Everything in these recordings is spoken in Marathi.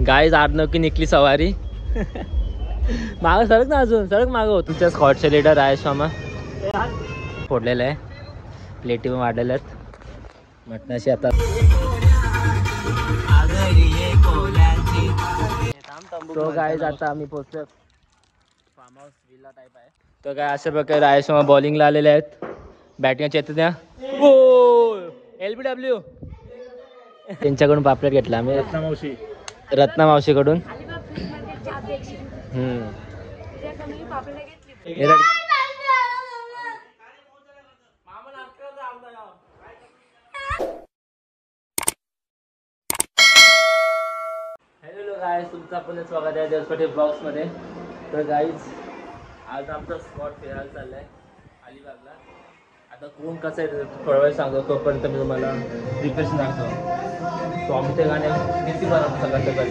गाइस आर्नव की निकली सवारी मागं सरक ना, अजून सरक मागं हो. तुमच्या स्कॉटचे लीडर राजेश मामा फोडलेलं आहे, प्लेटी पण वाढलेल्या आहेत मटणाशी. आता तो गाइस आता आम्ही पोहोचलो फार्म हाऊस विला टाईप आहे. तर काय अशा प्रकारे राजेश मामा बॉलिंगला आलेले आहेत. बॅटिंगच्या येतं त्या LBW त्यांच्याकडून पापलेट घेतला आम्ही रत्ना मावशीकडून. हॅलो गाईज, तुमचं आपण स्वागत आहे देवस्पटी ब्लॉग्स मध्ये. तर गाईज आज आमचा स्पॉट फिरायला चाललाय अलिबागला. आता कोण कसं आहे थोडा वेळ सांगतो, तोपर्यंत मी तुम्हाला प्रिपरेशन सांगतो. स्वामीच्या गाण्या किती बरं सगळं सकाळी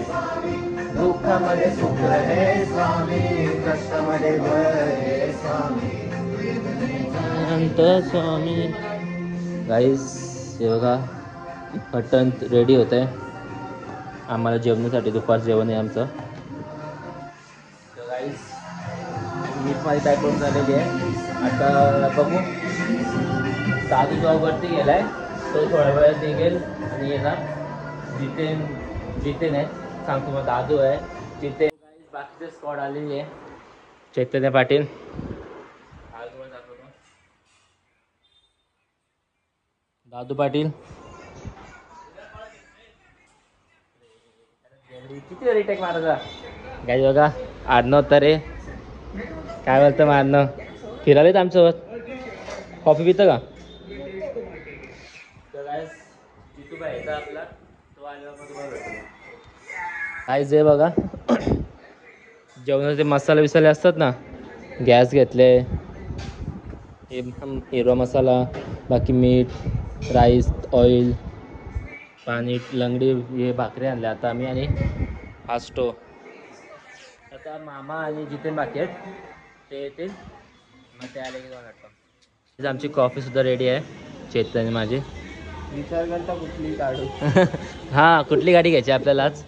दुःखामध्ये सुख रे स्वामी, कष्टामध्ये बरे स्वामी, स्वामी. गाईज हे बघा मटण रेडी होत आहे आम्हाला जेवणासाठी. दुपार जेवण आहे आमचं. तर गाईज मीठ माझी काय करून झालेली आहे. आता बघू दादू जॉबवरती गेलाय, तो थोड्या वेळात निघेल आणि येणार. जितेन आहे सांगतो मग, दादू आहे जितेन. बाकीचे स्क्वॉड आलेली आहे. चैतन्य पाटील दादू पाटील किती रिटेक मारायचा. गाईज बघा आडनाव तरे काय बोलतं मग आडनाव फिरालेत आमच्यासोबत. कॉफी पितं का? तर गाईज जितू भाई येतात आपला, तो आल्यावर गाईज हे बघा जेवणाचे मसाले बिसाले असतात ना, गॅस घेतले, हिरवा मसाला, बाकी मीठ, राईस, ऑइल, पाणी, लंगडी, हे भाकरी आणले आता आम्ही आणि हा स्टोव. आता मामा आणि जितेन बाकी आहेत, ते येतील मग ते आले की जाऊन वाटतं. आमची कॉफी सुद्धा रेडी आहे. चैतन्य माझी विचार करता कुठली काढू हां कुठली गाडी घ्यायची आपल्याला आज.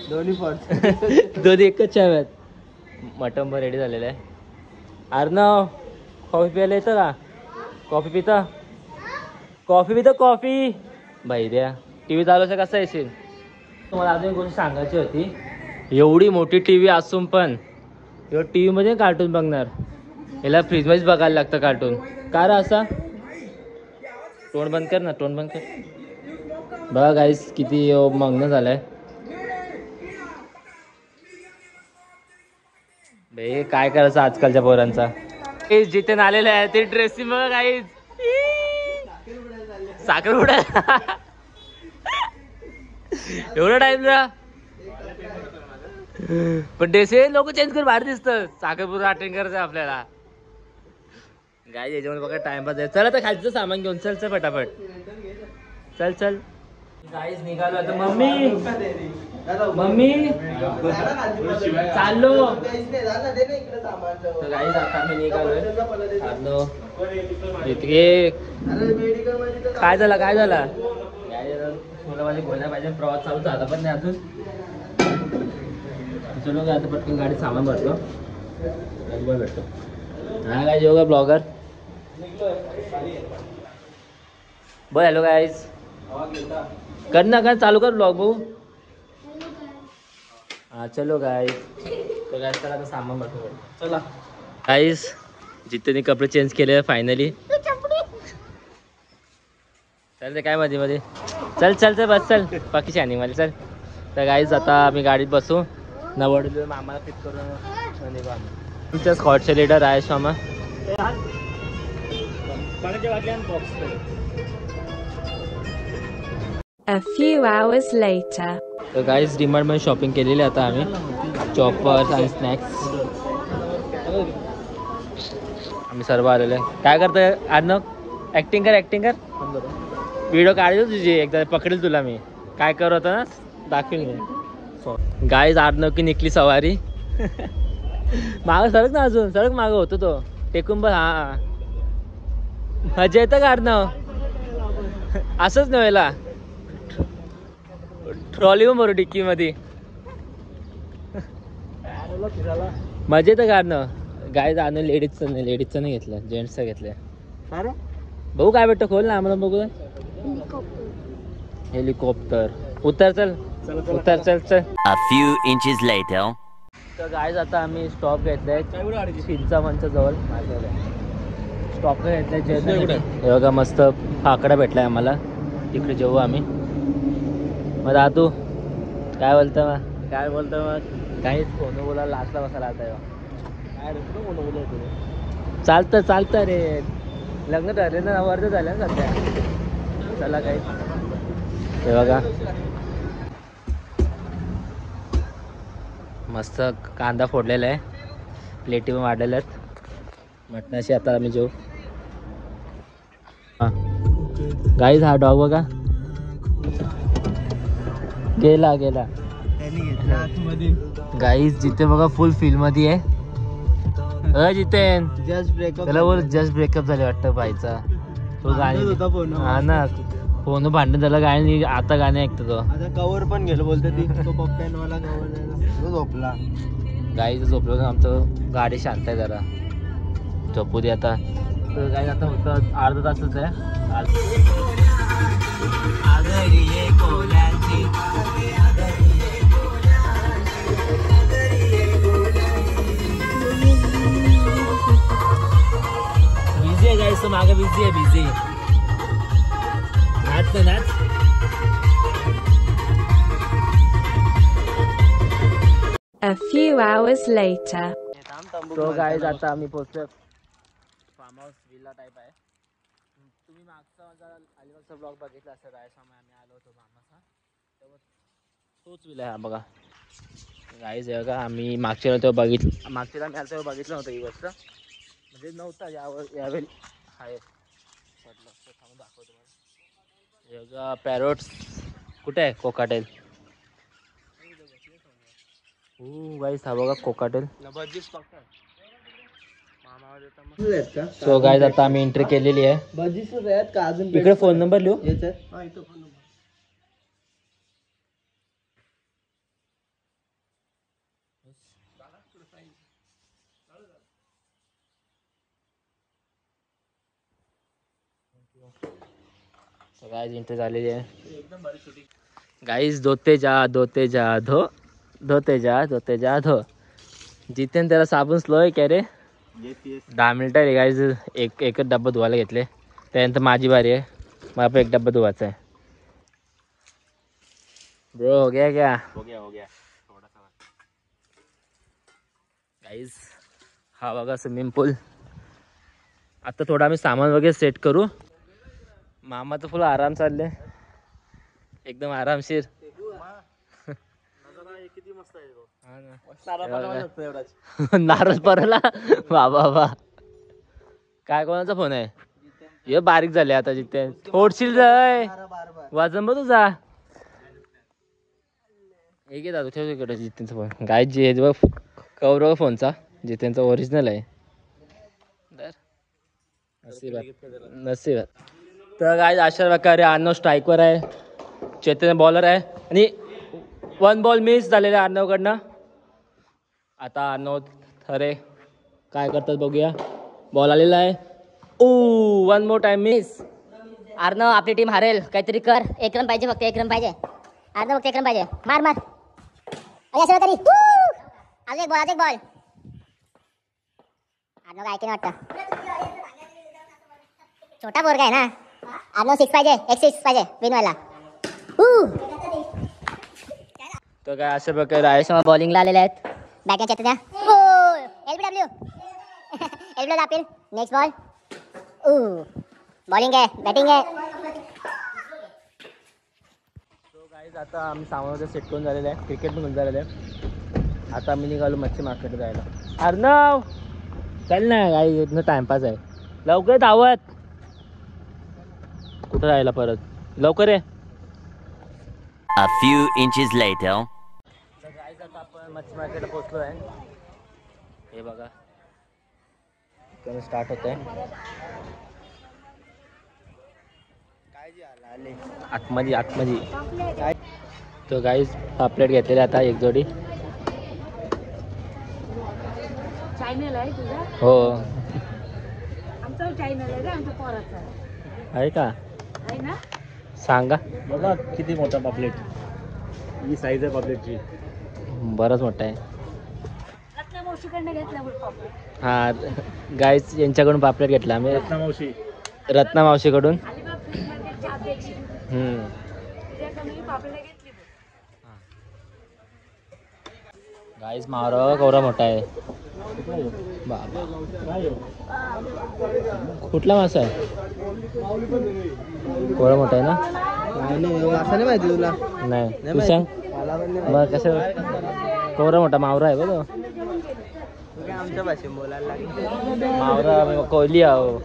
दोन्ही पण दोन्ही एकच चहा आहेत. मटण रेडी झालेलं आहे. अर्णव कॉफी प्यायला येतं का? कॉफी पिता कॉफी भाई द्या. टी व्ही चालवायचं कसं येशील. तुम्हाला अजून एक गोष्ट सांगायची होती. एवढी मोठी टी व्ही असून पण एवढं टी व्हीमध्ये कार्टून बघणार, याला फ्रीजमध्येच बघायला लागतं कार्टून. का रे असा? तोंड बंद कर ना, तोंड बंद कर. बघा गाईस किती मग्न झालाय बे. काय करायचं आजकालच्या पोरांचा. जिथे आलेलं आहे ते ड्रेसिंग बघा गाईस. साखर उडायला एवढा टाइम ना, पण ड्रेसे लोक चेंज कर भारी दिसतं. साखरपुरा अटेंड करायचं आपल्याला. गाय याच्यामध्ये बघा टाइमपास आहे. चला तर खायचं सामान घेऊन चल फटाफट. चल गाईस निघालो आता. मम्मी चाललो. तर गाईस आता आम्ही निघालोय. काय झाला मला माझे गोळ्या पाहिजे. प्रवास चालू झाला पण नाही अजून. चलो आता पटकन गाडी सामान भरतो भेटतो. हा काय जेव्हा ब्लॉगर बोल. हॅलो गाईज कर ना, काय चालू कर ब्लॉग भाऊ. हा चलो गाईज. तर गाईज चला आता सामान भरतो. चला गाईज जितेने कपडे चेंज केले फायनली. चल ते काय मध्ये चल बस चल बाकी शानिंग मध्ये चल. तर गाईज आता आम्ही गाडीत बसू. नवड मामाला पिक करून निघू आम्ही. तुमच्या स्कॉटचे लीडर राजेश मामा. A few hours later. तर गाईज डीमार्ट मध्ये शॉपिंग केलेली आता आम्ही. चॉपर्स आणि स्नॅक्स आम्ही सर्व आलेलो आहे. काय करतोय अर्णव? ऍक्टिंग कर. व्हिडिओ काढतो तुझी, एकदा पकडेल तुला मी. काय करत होता ना दाखवेल मी. गाईज आर्नव की निकली सवारी मागं सरक ना, अजून सरक मागं होतो तो टेकून बस. हा मजा येतं का अर्णव? असंच नव्हेला ट्रॉली पण भरू डिक्की मध्ये. मजेत काढणं. गाय जाणं लेडीजचं नाही घेतलं, जेंट्सचं घेतलं. बघू काय भेटतं, खोल ना आम्हाला बघू. हेलिकॉप्टर. उतर चल. A few inches later. तर गाय आता आम्ही स्टॉप घेतलाय चिंचामणच्या जवळ. स्टॉप घेतलाय हे बघा, मस्त फाकडा भेटलाय आम्हाला. तिकडे जेवू आम्ही. मग दादू काय बोलतं मग काहीच फोन बोलायला लाचला बसायला आता. चालतं रे, लग्न ठरले ना, वर्ध झालं ना सध्या. चला काही हे बघा, मस्त कांदा फोडलेला आहे, प्लेटी पण वाढलेल्या आहेत मटणाशी. आता आम्ही जेवू. गाईज हा डॉग बघा, गेला गाईज. जिथे बघा फुल फील मध्ये आहे. जितेन त्याला बोल जस्ट ब्रेकअप झाले वाटतं पाहायचा. तो गाणी हा ना, फोन भांडण झालं गाणी, आता गाणे ऐकतो तो. आता कवर पण गेलो बोलतो ती, तो पप्प्यानवाला कवर झोपला. गाईचं झोपलं. आमचं गाडी शांत आहे जरा, झोपू दे आता. तर गाई आता होतं अर्धा तासच आहे. बिझी आहे गाईस, मागे बिझी. नाच. A few hours later. तो गाईज आता आम्ही पोहोचलो. फार्म हाऊस विला टाईप आहे. तुम्ही मागचा माझा अलिबागचा ब्लॉग बघितला असेल, रायसामा आम्ही आलो होतो मामाचा, तेव्हा तोच विला आहे बघा. गाईज आहे बघा, आम्ही मागच्या वेळेला तेव्हा आम्ही आलो तेव्हा बघितलं नव्हतं ही गोष्ट, म्हणजे नव्हता यावेळी आहे पडलं. तो थांबून दाखवतो मला. हे बघा पॅरोट्स. कुठे आहे कोकाटेल? गाईज हा बघा कोकाटेल. सो गाईज आता आम्ही एंट्री केलेली आहे. इकडे फोन नंबर लिहू. गाईज एंट्री झालेली आहे. गाईज धोते जा धो, धोते जा धो. जितेन त्याला साबण स्लो आहे काय रे? 10 मिनिटं रे गाईज. एकच डब्बा धुवायला घेतले. त्यानंतर माझी बारी आहे, मला पण एक डब्बा धुवायचा आहे. ब्रो हो गया क्या? हो गया थोड़ा सा. गाईज हा बघा स्विमिंग पूल. आता थोडा आम्ही सामान वगैरे सेट करू. मामाचं फुल आराम चालले, एकदम आरामशीर. किती मस्त आहे तो. नारळ परला बाबा. काय कोणाचा फोन आहे? हे बारीक झाले आता. जिथे थोडशील जाय वाजन बघ तुझा. हे घे दादू, ठेव इकडे जितेनचा फोन. गाय जे कवर फोनचा जितेनचा ओरिजिनल आहे. नसीब. तर गाय अशा प्रकारे अर्णव स्ट्राईकवर आहे, चेतन बॉलर आहे आणि 1 बॉल मिस झालेला आहे अर्णवकडनं. आता अर्णव खरे काय करतात बघूया. बॉल आलेला आहे. 1 मोर टाइम मिस. अर्णव आपली टीम हारेल, काहीतरी कर. 1 रन पाहिजे, फक्त 1 रन पाहिजे. अर्णव फक्त 1 रन पाहिजे. मार अशा तरी. अजून एक बॉल. अर्णव काय ऐकेन वाटतं. छोटा पोरगा आहे ना. अर्णव 6 पाहिजे, एक 6 पाहिजे विन व्हायला. तर काय अशा प्रकारे आहे. बॉलिंगला आलेले आहेत. बॅटिंग चेत द्या. एलबीडब्ल्यू दापील. Next ball. बॉलिंग आहे, बॅटिंग आहे. तो गाईज आता आम्ही सामान वगैरे सेट करून झालेलं आहे, क्रिकेट पण झालेलं आहे. आता आम्ही निघालो मच्छी मार्केट जायला. अर्णव चल ना गाई, इथनं टाइमपास आहे. लवकर धावत. कुठं राहिला परत, लवकर आहे. A few inches later. Guys आता आपण मच्छी मार्केटला पोहोचलो आहे. हे बघा स्टार्ट होत आहे. आतमध्ये. तो गाईज पापलेट घेतलेले आता एक जोडी. चॅनल आहे तुझा? हो आमचा चॅनल आहे रे, आमच्या पोराचा आहे का? आहे ना. सांगा. बघा किती मोठा पापलेट. ही साईज आहे पापलेटची. बरंच मोठं आहे. रत्ना मावशीकडनं घेतला बघ पापड. हा गाईज यांच्याकडून पापलेट घेतला आम्ही, मावशी. रत्ना मावशीकडून. अलिबाग फ्रीज मार्केटचे अध्यक्ष तुझ्याकडून मी पापड घेतली बघ. गाईज मावरा कवरा मोठा आहे. बाबा कुठला मासा आहे? कवरा मोठा आहे ना? नाही असं नाही माहिती तुला. नाही तू सांग. बघ कसं कवरा मोठा मावरा आहे बघ. आमच्या भाषेत बोलायला लागली. मावरा कोयली आहो.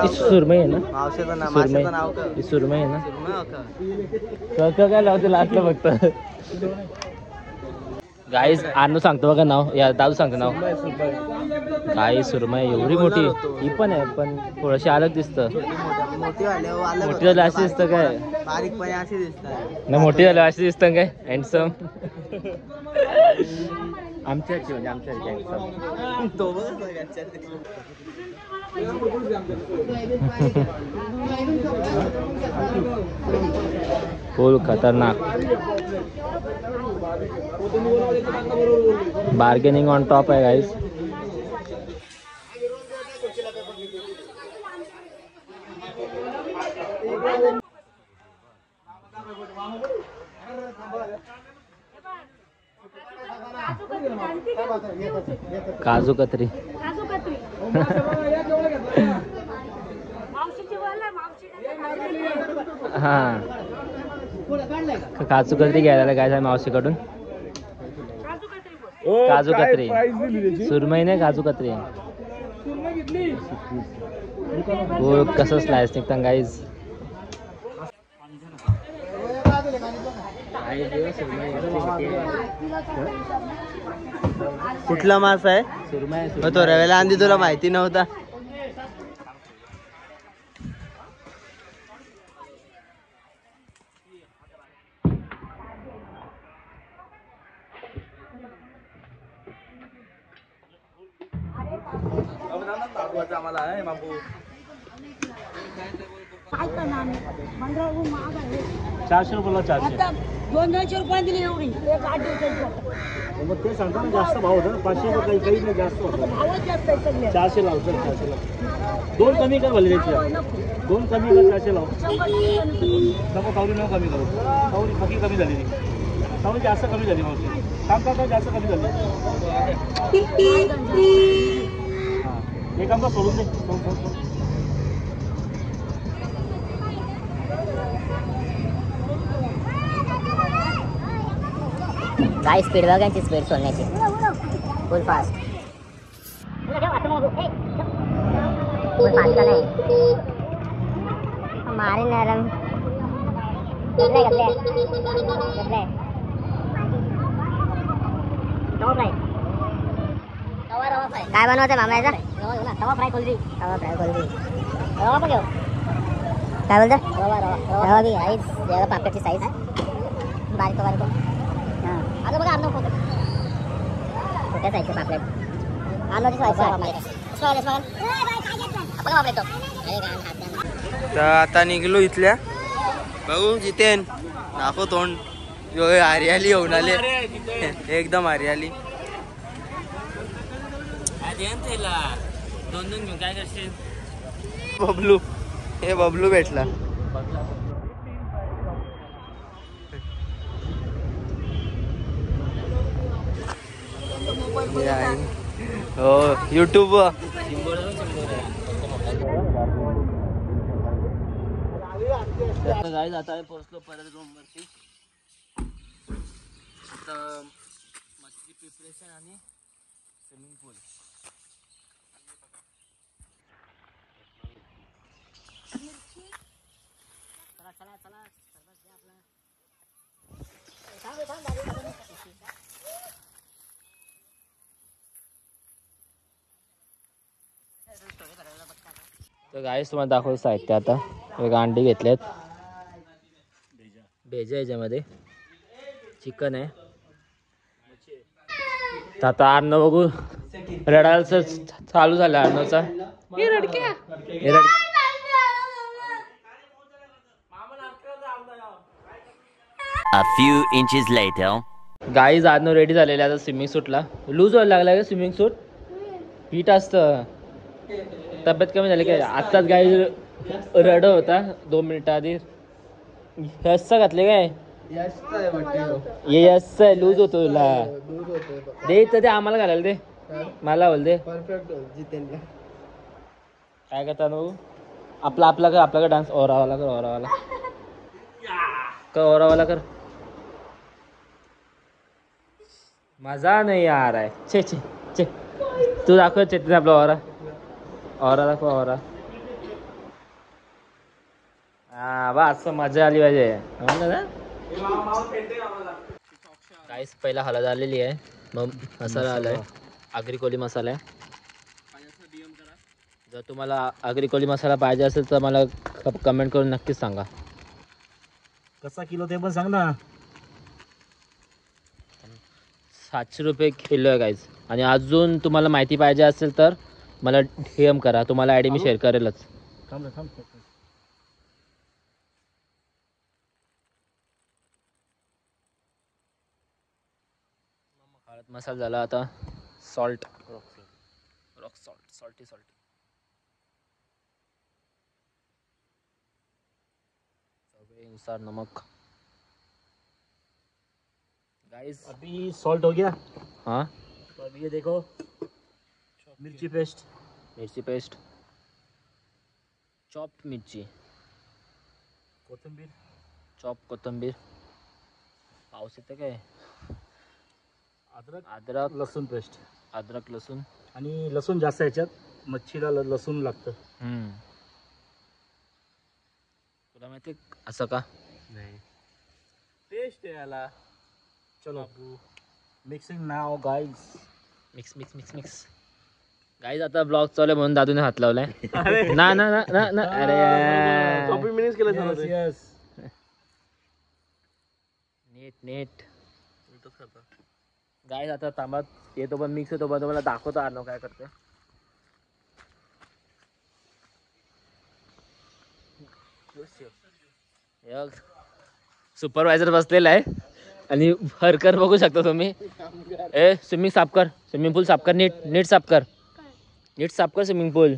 सुरमई आहे ना? मावशीचं नाव, सुरमई. मावशीचं नाव का? ही सुरमई आहे ना? सुरमई काय लावते लाटलं फक्त. गाईस आणू सांगतो बघा नाव, या दादू सांगतो नाव. गाई सुरमई एवढी मोठी, ही पण आहे पण थोडीशी अलग दिसतं. मोठी झाल्यावर मोठी झाली अशी दिसतं काय? बारीकपणे अशी दिसतात. नाही मोठी झाली अशी दिसतं काय? हँडसम. आमच्याची म्हणजे आमच्याची हँडसम. तो बघ सगळ्यात. फुल खतरनाक. बार्गेनिंग ऑन टॉप आहे गाईस. काजू कतरी. काजू कतरी. मावशीची बोल, मावशी. हा काजू कतरी घ्यायला काय मावशीकडून. काजू कतरी बोल. काजू कतरी सुरमई नाही, काजू कतरी. हो कसं स्लाइस निघतं गाईज. कुठला मासा आहे? सुरमई. तो रव्याला आंधी तुला माहिती नव्हता. काय करणार मंडळाकडून महाग आहे. 400 रुपयाला 400. आता 200 रुपये दिली एवढी एक 8 दिवसाची. मग ते सांगता ना जास्त भाव होता. 500 रुपये काही नाही जास्त होतं. भावच जास्त आहे सगळे. 400 लाव सर, 400 लाव. 2 कमी कर भले त्याची. 2 कमी कर, 400 लाव. नको कावरी नको कमी करू. कावरी बाकी कमी झाली ती. कावरी जास्त कमी झाली मावशी. काम करता जास्त कमी झाली. हां एक आमचा सोडून दे. सोड. काय स्पीड बघायची, स्पीड सोडण्याची फुल फास्ट. फुल फास्ट का नाही मारे नरम. गपले गपले गपले. काय बनवते मामा याचा? तवा फ्राय कोलरी. तवा फ्राय कोलरी. रवा पण घेऊ. काय बोलतो? रवा रवा रवा बी आहे. जरा पापडाची साईज बारीक बारीक. आता बघा अर्नव फोटो कुठे जायचं पापलेट. अर्नवची साईज बघा पापलेट तो. तर आता निघलो इथल्या. बघू जितेन दाखव तोंड. हरियाली होऊन आले एकदम हरियाली. दोन घेऊन काय करशील? बबलू. हे बबलू भेटला. हो युट्यूब. गाईज आता आम्ही पोहोचलो परत रूमवरती. आता मच्छी प्रिपरेशन आणि स्विमिंग पूल. चला चला तर गाईस तुम्हाला दाखवतो साहित्य. आता एक अंडी घेतलेत. भेजा याच्यामध्ये चिकन आहे, तर आता अर्णव बघू रडायचं चालू झालं अर्णवचा. हे रडक्या A few inches later. Guys Arnav ready झालेले आता स्विमिंग सूटला. लूज व्हायला लागला का स्विमिंग सूट? हिट असतं. तब्येत कमी झाली काय? आत्ताच गाई रड होता 2 मिनिटं आधी. यस्सा घातले काय? यस लूज होतो तुला. दे तर ते आम्हाला घालायला दे. मला बोल दे. काय करता भाऊ? आपला डान्स ओरावाला कर. मजा नाही यार आहे. छे तू दाखव चेतन आपला ओरा दाखव ओरा. हा बा असं मजा आली पाहिजे. काहीच पहिला हळद आलेली आहे. मग मसाला आलाय. आगरी कोली मसाला आहे. जर तुम्हाला आगरी कोली मसाला पाहिजे असेल तर मला कमेंट करून नक्कीच सांगा. कसा किलो ते पण सांग ना. 700 रुपये किलो आहे गाईज. आणि अजून तुम्हाला माहिती पाहिजे असेल तर मला DM करा. तुम्हाला आयडी मी शेअर करेलच. थांब. हळद मसाला झाला. आता सॉल्ट रॉक सॉल्टी चवीनुसार नमक. गाइस अभी सॉल्ट हो गया. हाँ तो अभी ये देखो मिर्ची पेस्ट, चॉप्ड मिरची, कोथिंबीर, कोथिंबीर. पाऊस येते काय? अद्रक लसूण पेस्ट. अद्रक लसूण. आणि लसूण जास्त याच्यात मच्छीला लसूण लागतं. तुला माहिती असं का? नाही टेस्ट आहे याला. चलो मिक्सिंग नाव गाइस. Mix guys. आता ब्लॉग चालू आहे म्हणून दादूने हात लावलाय. ना अरे कॉपी मिनिट्स केलं. यस नीट गाईज. आता तांबात येतो पण मिक्स होतो. पण तुम्हाला दाखवतो अर्णव काय करते. सुपरवायझर बसलेला आहे आणि हरकर बघू शकता तुम्ही. स्विमिंग पूल साफ कर. नीट साफ कर स्विमिंग पूल.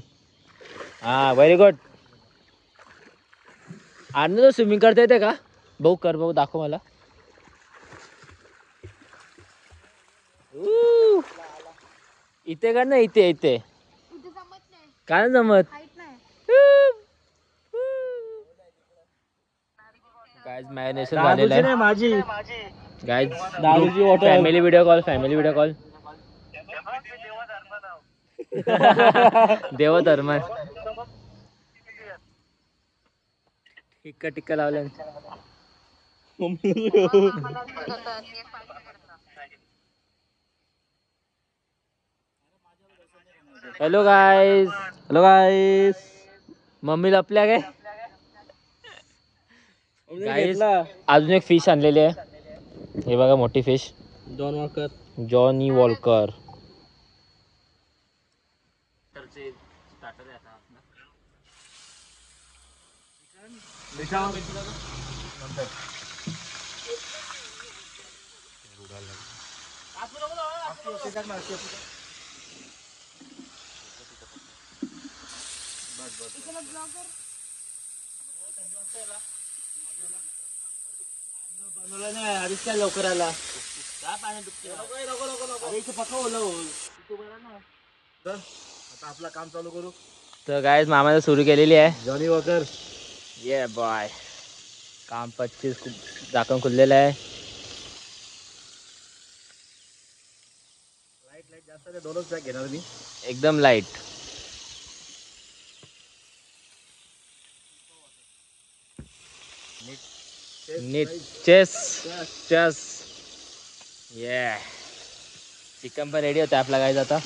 हा व्हेरी गुड. अर्णव स्विमिंग करता येते का? बघू दाखव मला. इथे का ना इथे काय जमत. गाइस मॅरिनेशन झालेलं आहे. माझी गाइस दारूची बॉटल. Family video call. देवधर्म टिक्का लावल्या. हॅलो गाईस. मम्मी लपल्या काय? गाईस अजून एक फिश आणलेली आहे. हे बघा मोठी फिश. Johnny Volker. बनवलं नाही आधीच काय लवकर आला. काय पाणी डुबते. अरे इथे पक्का ओला होईल. आता आपलं काम चालू करू. तर गाईज मामाने सुरू केलेली आहे. Johnny walker. ये बॉय. काम 25 झाकण खुललेलं आहे. लाईट जास्त आहे. 2च बॅग घेणार मी. एकदम लाईट. नीट चेस. ये चिकन पण रेडी होतं आपला गाईज. आता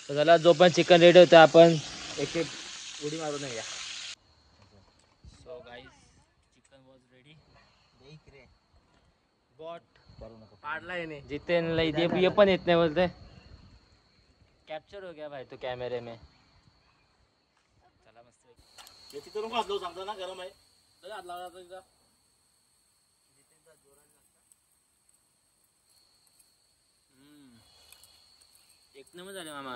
तर चला जो पण चिकन रेडी होतं आपण एक उडी मारून या. So guys chicken was ready. बॉट करू नका. पाडला येणे जितेनला ये पण येत नाही बोलते. कैप्चर हो गया भाई तो कैमरे में. चला मस्त. याची तर नको हात लावू सांगता ना गरम आहे. हात लावला तुझा. एक नंबर झाले मामा.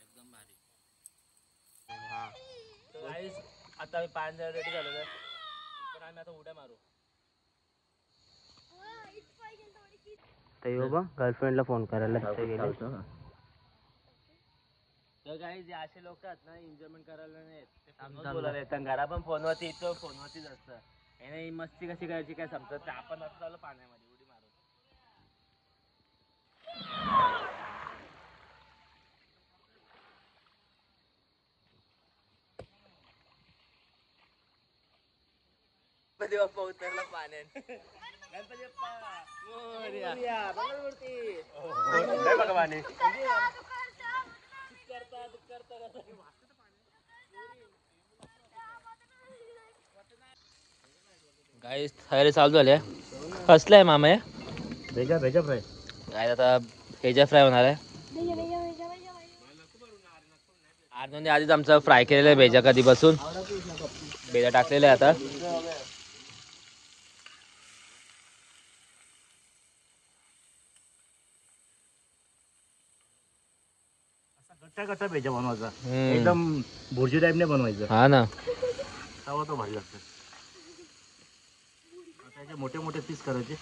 एकदम भारी. गाईस आता आम्ही 5 जण रेडी झालो तर पण आम्ही आता उड्या मारू. बाबा गर्लफ्रेंडला फोन करायला तर काही जे असे लोक आहेत ना एन्जॉयमेंट करायला नाही बोलायला येतात. घरा पण फोनवरती येतो फोनवरतीच असतं. याने मस्ती कशी करायची काय समजत आपण असं चालू पाण्यामध्ये उडी मारू. गणपती बाप्पा उतरला पाण्यात. गणपती बाप्पा मोरया. मंगळमूर्ती. बघा पाणी. गाईस तयारी चालू झाली आहे. कसलं आहे मामा? भेजा फ्राय. काय आता भेजा फ्राय होणार आहे. आर्नोने आधीच आमचा फ्राय केलेला आहे भेजा कधीपासून. भेजा टाकलेला आहे आता. गट्टा भेजा बनवायचा. एकदम भुर्जी टाईपने बनवायचं. हा ना. तवा तो भारी लागतं. त्याचे मोठे मोठे पीस करायचे.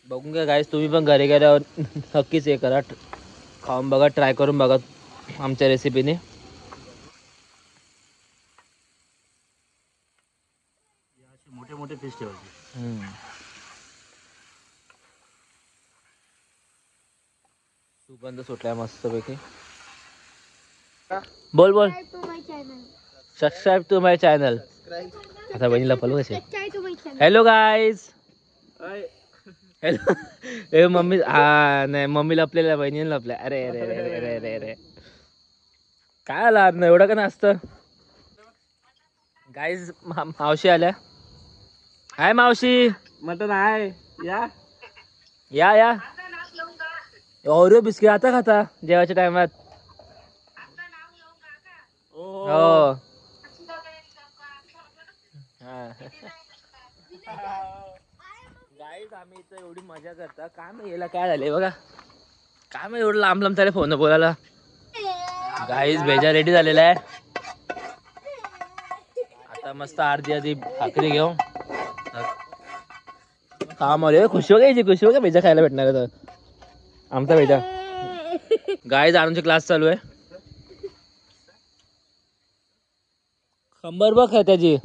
बघून घ्या गाईस तुम्ही पण घरी गेल्यावर नक्कीच हे करा. खाऊन बघा ट्राय करून बघा आमच्या रेसिपीने. मोठे मोठे पीस ठेवायचे. सुगंध सुटलाय मस्त पैकी. बोल बोल. Subscribe to my channel. आता बहिणीला पलू कसे. Hello guys. हॅलो. ए मम्मी हा नाही मम्मी लपलेल्या बहिणीला लपल्या. अरे अरे अरे अरे अरे अरे काय आला ना एवढं का नसतं. गाईज मावशी आल्या. हाय मावशी. मटन आहे या या या. ओरिओ बिस्किट आता खाता जेवायच्या टायमात. हो. गाईज आम्ही इथं एवढी मजा करता काय मग याला काय झाले बघा. काय मग एवढं लांब लांब त्याला फोन बोलायला. गाईज भेजा रेडी झालेला आहे. आता मस्त अर्धी भाकरी घेऊ. काम आले खुशी हो घ्यायची. खुशी हो का भेजा खायला भेटणार आहे तर आमचा भेजा. गाईज आनंदचे क्लास चालू आहे. खंबर बघ आहे त्याची.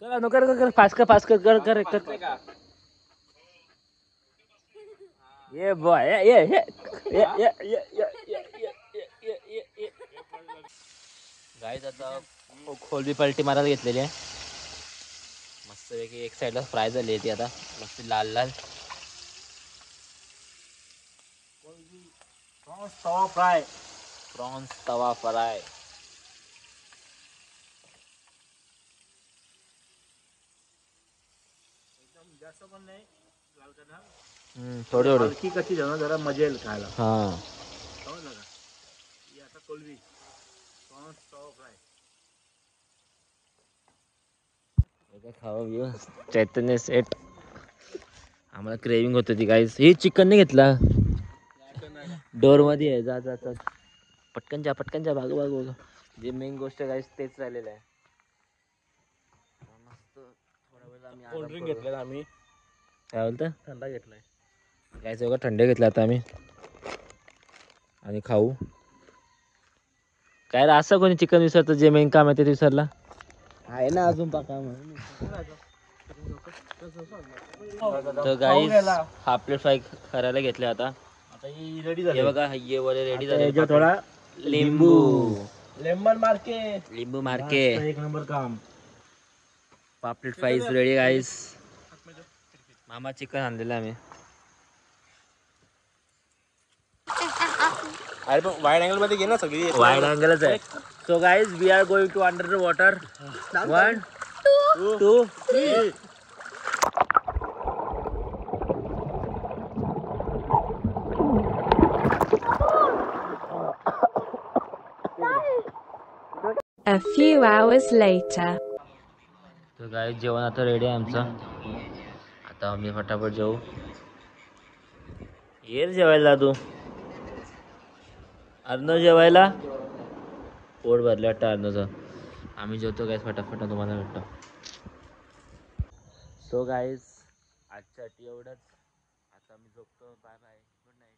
कर कर फास्ट कर कर कर कर. ये बॉय ये गाईज आता खोलबी पलटी मारायला घेतलेली आहे. मस्त पैकी एक साईडला फ्राय झाली आहे ती आता मस्त लाल लाल. प्रॉन्स तवा फ्राय. जास्त पण नाही थोडी थोडी हलकी कशी जेवण जरा मजा येईल खायला. हा समजलं का. ही आता कोलबी प्रॉन्स तवा फ्राय. खावा चैतन्य सेट. आम्हाला क्रेविंग होत होती गाईस. ही चिकन नाही घेतला डोर मध्ये आहे. जा जा जा पटकन जा भागो भागो. जे मेन गोष्ट गाईस तेच राहिलेलं आहे. मस्त थोडा वेळ आम्ही कोल्ड्रिंक घेतलं आम्ही. काय बोलतं थंडा घेतलाय. गाईस बघा थंड घेतला आता आम्ही आणि खाऊ. काय रे असं कोणी चिकन विसरतं जे मेन काम आहे ते विसरला आहे ना अजून पाका. तर गाईस हा प्लेट फ्राय करायला घेतले आता. आता ही रेडी हे झाली. बघा हे वगैरे रेडी झाले. थोडा लिंबू लेमन मार्के. लिंबू मार्के. एक नंबर काम. पापलेट फ्राईज रेडी गाईस. मामा चिकन आणलेलं आम्ही. अरे पण वाईड अँगल मध्ये घे ना सगळी. वाईड अँगलच आहे. So guys we are going to under the water. 1 2 3. A few hours later. तर गाईज जेवण आता रेडी आहे आमचं. आता आम्ही फटाफट जाऊ. ये रे जेवायला तू. अर्णव जेवायला. पोट भरलं वाटतं अर्णवचं. आम्ही जेवतो गाईज फटाफट तुम्हाला भेटतो. सो गाईज आजच्यासाठी एवढंच. आता मी झोपतो. Bye bye. Good night.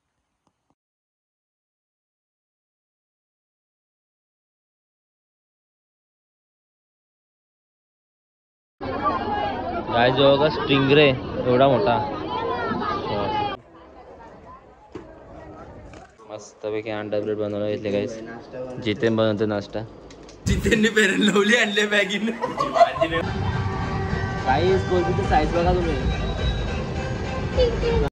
गाय जो का स्टिंगरे एवढा मोठा. मस्तपैकी अंडा ब्रेड बनवला घेतले गाईस. जितेन बनवतो नाश्ता. जितेनने पेरलवली आणले बॅगीन. गाईस कोलबीची साईज बघा तुम्ही.